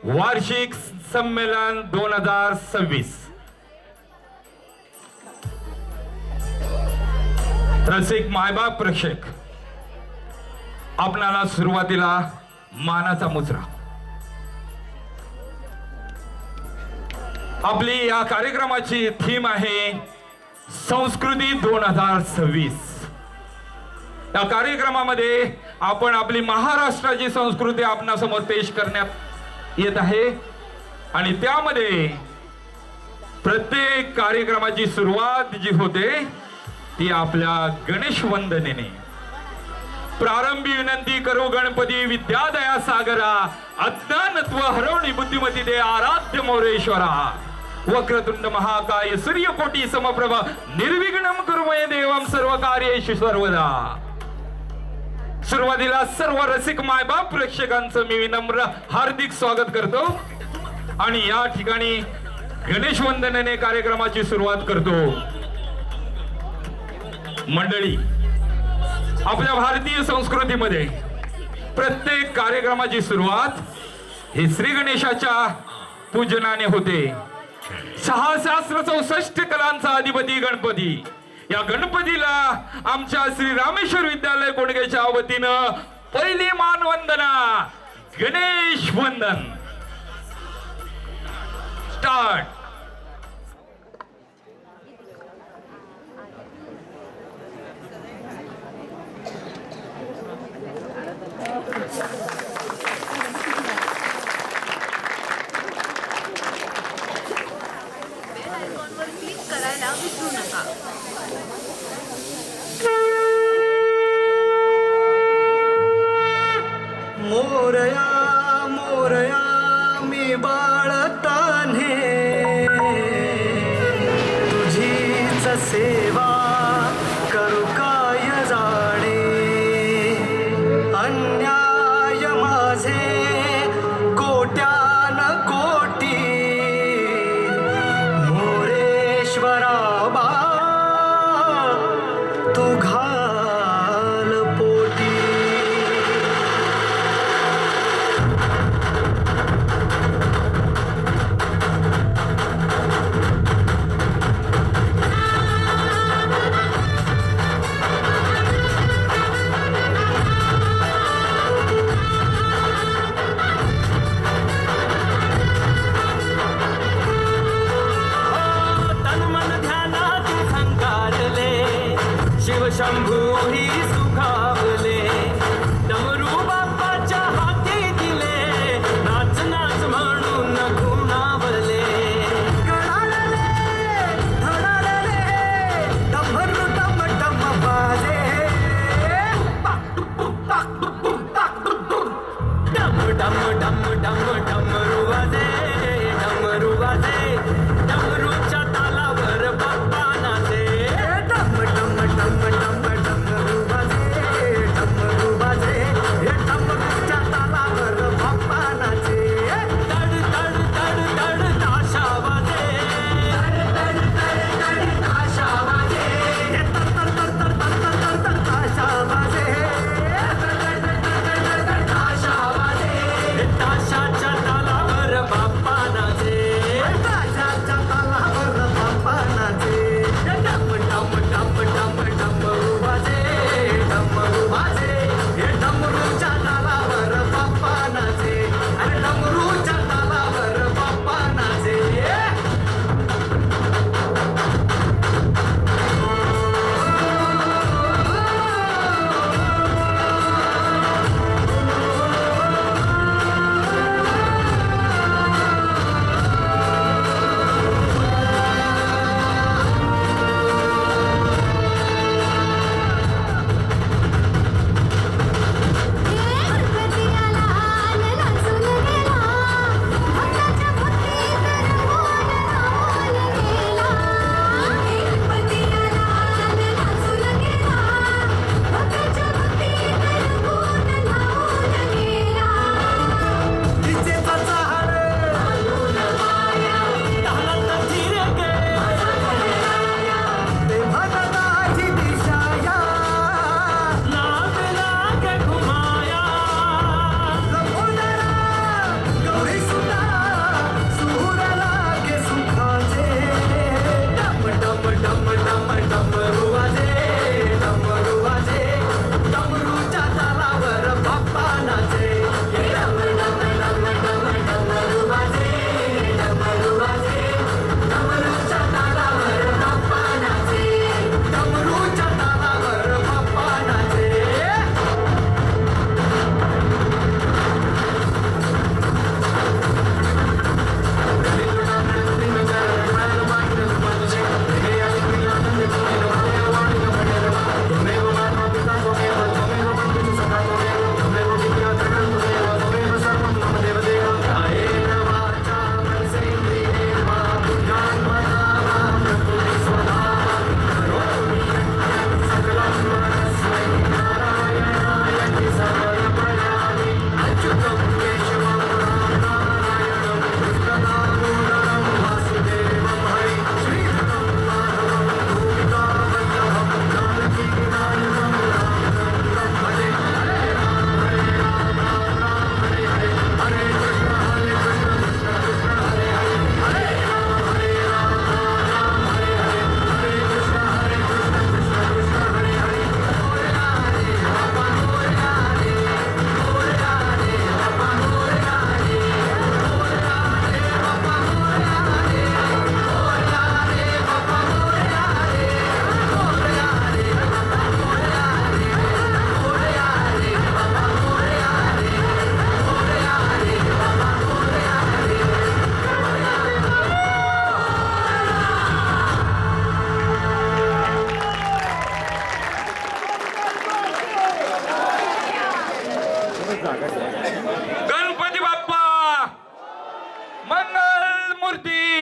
वार्षिक संमेलन 2026. रसिक मायबाप प्रेक्षक, आपणाला सुरुवातीला मानाचा मुजरा. आपली या कार्यक्रमाची थीम आहे संस्कृती 2026. या कार्यक्रमामध्ये आपण आपली महाराष्ट्राची संस्कृती आपणासमोर पेश करण्यात येत आहे आणि त्यामध्ये प्रत्येक कार्यक्रमाची सुरुवात जी होते ती आपल्या गणेश वंदनेने. प्रारंभी विनंती करो गणपती विद्यादया सागरा, अज्ञानत्व हरवणी बुद्धिमती दे आराध्य मोरेश्वरा, वक्रतुंड महाकाय सूर्यकोटी समप्रभा निर्विघ्नं कुर्मये देवं सर्व कार्येषु सर्वदा. सुरुवातीला सर्व रसिक मायबाप प्रेक्षकांचं मी विनम्र हार्दिक स्वागत करतो आणि या ठिकाणी गणेश वंदनेने कार्यक्रमाची सुरुवात करतो. मंडळी, आपल्या भारतीय संस्कृतीमध्ये प्रत्येक कार्यक्रमाची सुरुवात ही श्री गणेशाच्या पूजनाने होते. 664 कलांचा अधिपती गणपती, या गणपतीला आमच्या श्री रामेश्वर विद्यालय कोंडगेच्या वतीनं पहिली मानवंदना गणेश वंदन. स्टार्ट. क्लिक करायला विसरू नका. मोरया मोरया मी बाळताने तुझीच सेवा करू काय जाणे. अन्याय माझे कोट्यान कोटी मोरेश्वरा बा तू घाल पोटी. शंभू ही सुखावले, डमरू बाप्पाच्या हाती दिले, नाच नाच म्हणून खुणावले. गणाले धडाले डमरू डम डम बाजे, डम डम डम डम डमरू वाजे, डमरू वाजे, डमरूच्या तालावर बाप्पा नाचे. डम डम डम डम डमरू वाजे, डमरू वाजे, हे डमरूच्या तालावर बाप्पा नाचे. तड तड तड तड ताशा वाजे, तड तड तड तड ताशा वाजे, हे तर तर तर तर तर तर तर ताशा वाजे, तर तर तर तर तर तर ताशा वाजे. हे ताशाच्या मंगल मूर्ती